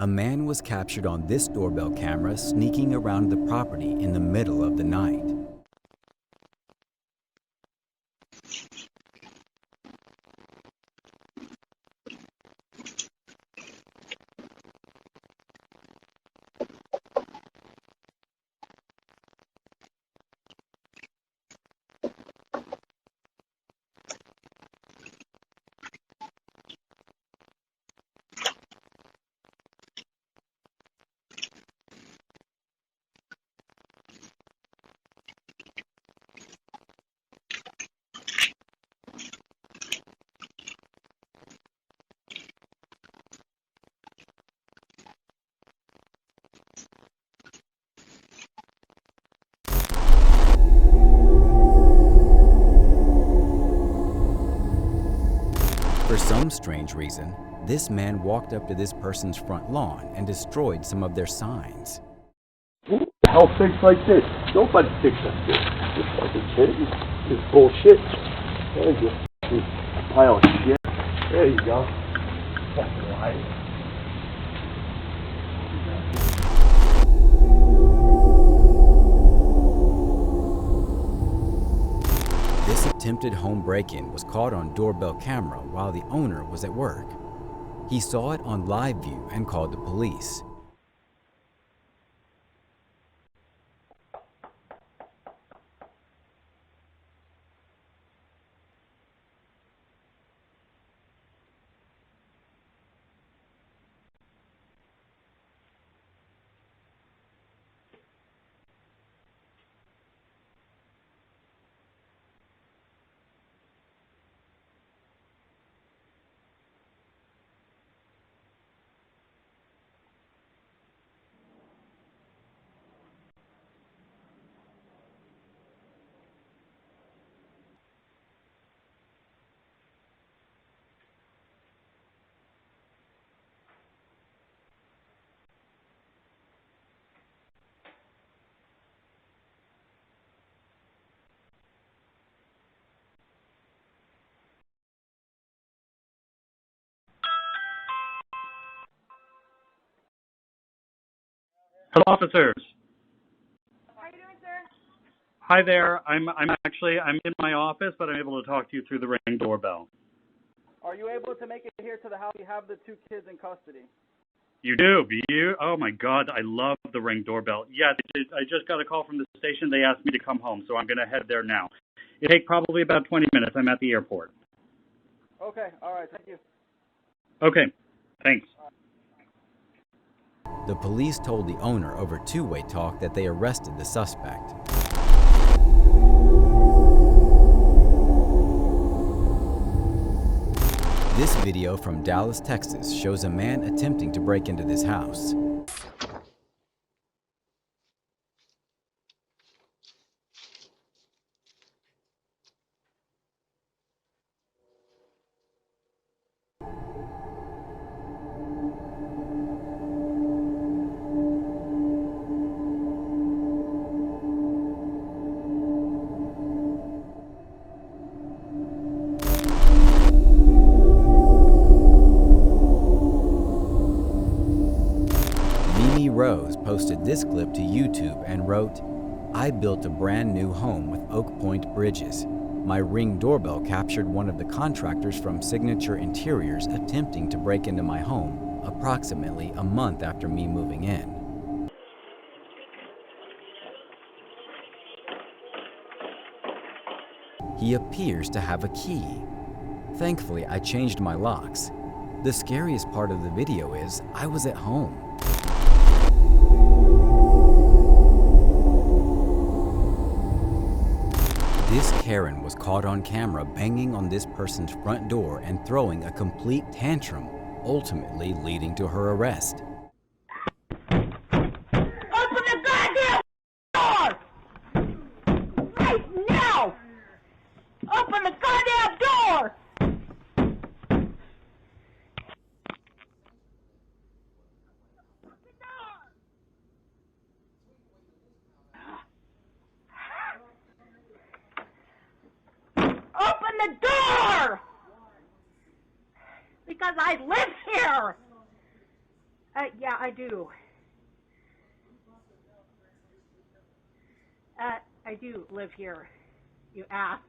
A man was captured on this doorbell camera sneaking around the property in the middle of the night. For some strange reason, this man walked up to this person's front lawn and destroyed some of their signs. Who the hell thinks like this? Nobody thinks like this. This fucking kid is bullshit. There's your fucking pile of shit. There you go. Fucking liar. This attempted home break-in was caught on doorbell camera while the owner was at work. He saw it on live view and called the police. Hello, officers. How are you doing, sir? Hi there. I'm in my office, but I'm able to talk to you through the Ring doorbell. Are you able to make it here to the house? We have the 2 kids in custody. You do? You? Oh my God, I love the Ring doorbell. Yeah, I just got a call from the station. They asked me to come home, so I'm going to head there now. It'll take probably about 20 minutes. I'm at the airport. Okay. All right. Thank you. Okay. Thanks. The police told the owner over two-way talk that they arrested the suspect. This video from Dallas, Texas shows a man attempting to break into this house. Rose posted this clip to YouTube and wrote, "I built a brand new home with Oak Point bridges. My Ring doorbell captured one of the contractors from Signature Interiors attempting to break into my home approximately a month after me moving in." He appears to have a key. Thankfully, I changed my locks. The scariest part of the video is I was at home. This Karen was caught on camera banging on this person's front door and throwing a complete tantrum, ultimately leading to her arrest. Open the goddamn door! Right now! Open the goddamn door! Open the door! Because I live here! Yeah, I do. I do live here. You asked.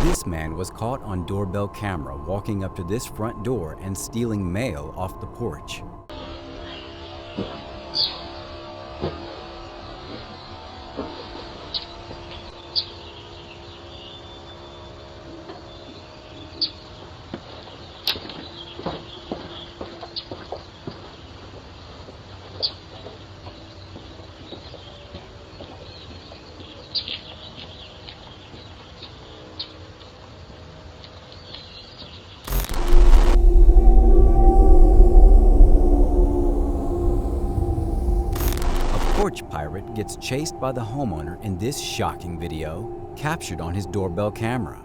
This man was caught on doorbell camera walking up to this front door and stealing mail off the porch. Porch pirate gets chased by the homeowner in this shocking video, captured on his doorbell camera.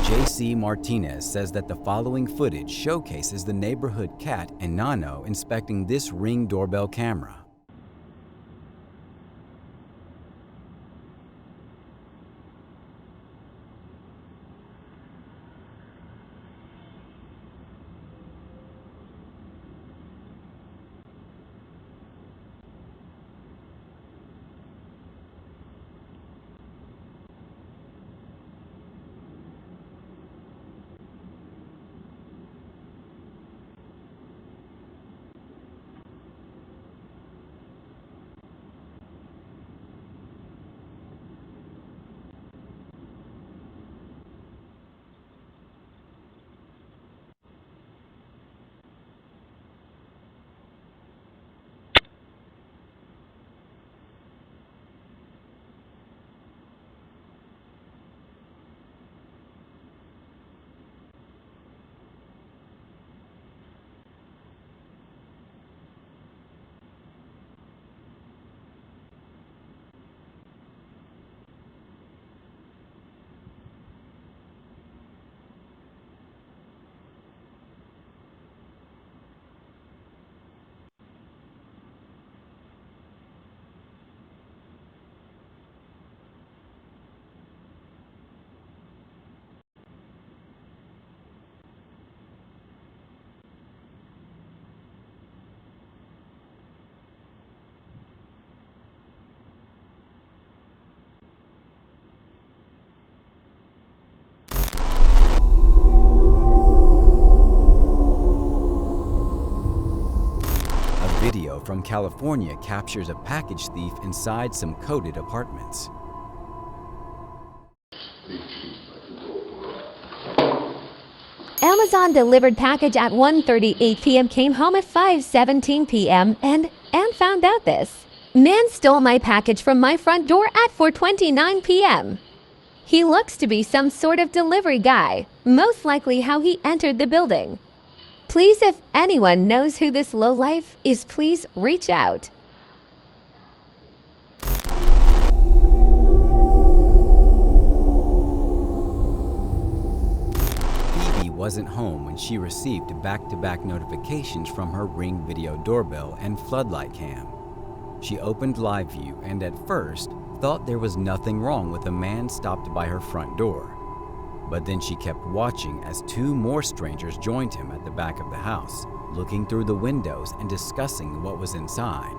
J.C. Martinez says that the following footage showcases the neighborhood cat and Nano inspecting this Ring doorbell camera. Video from California captures a package thief inside some coded apartments. Amazon delivered package at 1:38 p.m. came home at 5:17 p.m. and found out this. Man stole my package from my front door at 4:29 p.m. He looks to be some sort of delivery guy, most likely how he entered the building. Please, if anyone knows who this lowlife is, please reach out. Phoebe wasn't home when she received back-to-back notifications from her Ring video doorbell and floodlight cam. She opened live view and at first thought there was nothing wrong with a man stopped by her front door. But then she kept watching as two more strangers joined him at the back of the house, looking through the windows and discussing what was inside.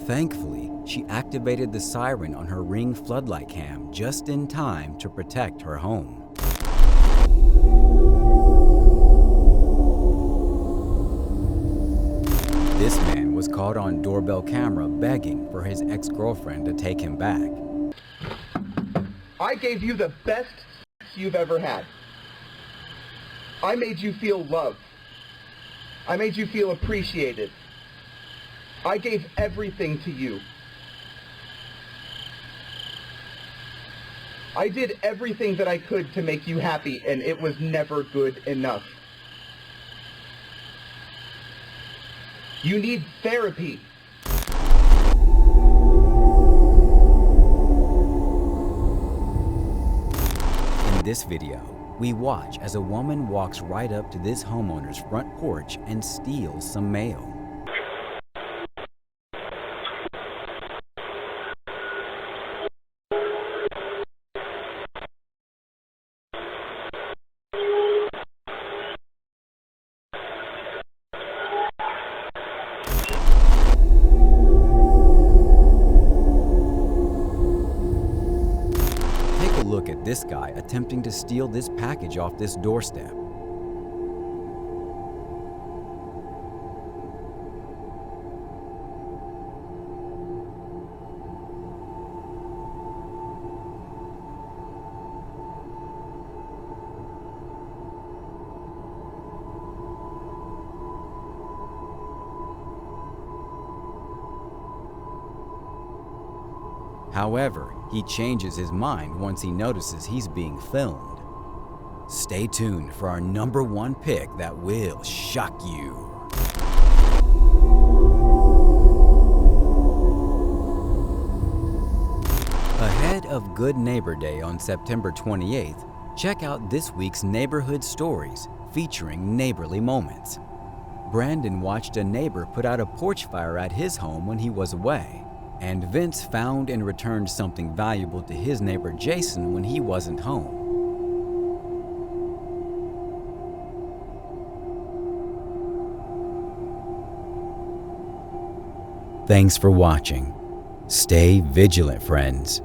Thankfully, she activated the siren on her Ring floodlight cam just in time to protect her home. This man was caught on doorbell camera begging for his ex-girlfriend to take him back. I gave you the best you've ever had. I made you feel loved. I made you feel appreciated. I gave everything to you. I did everything that I could to make you happy, and it was never good enough. You need therapy. In this video, we watch as a woman walks right up to this homeowner's front porch and steals some mail. Look at this guy attempting to steal this package off this doorstep. However, he changes his mind once he notices he's being filmed. Stay tuned for our #1 pick that will shock you. Ahead of Good Neighbor Day on September 28th, check out this week's Neighborhood Stories featuring neighborly moments. Brandon watched a neighbor put out a porch fire at his home when he was away. And Vince found and returned something valuable to his neighbor Jason when he wasn't home. Thanks for watching. Stay vigilant, friends.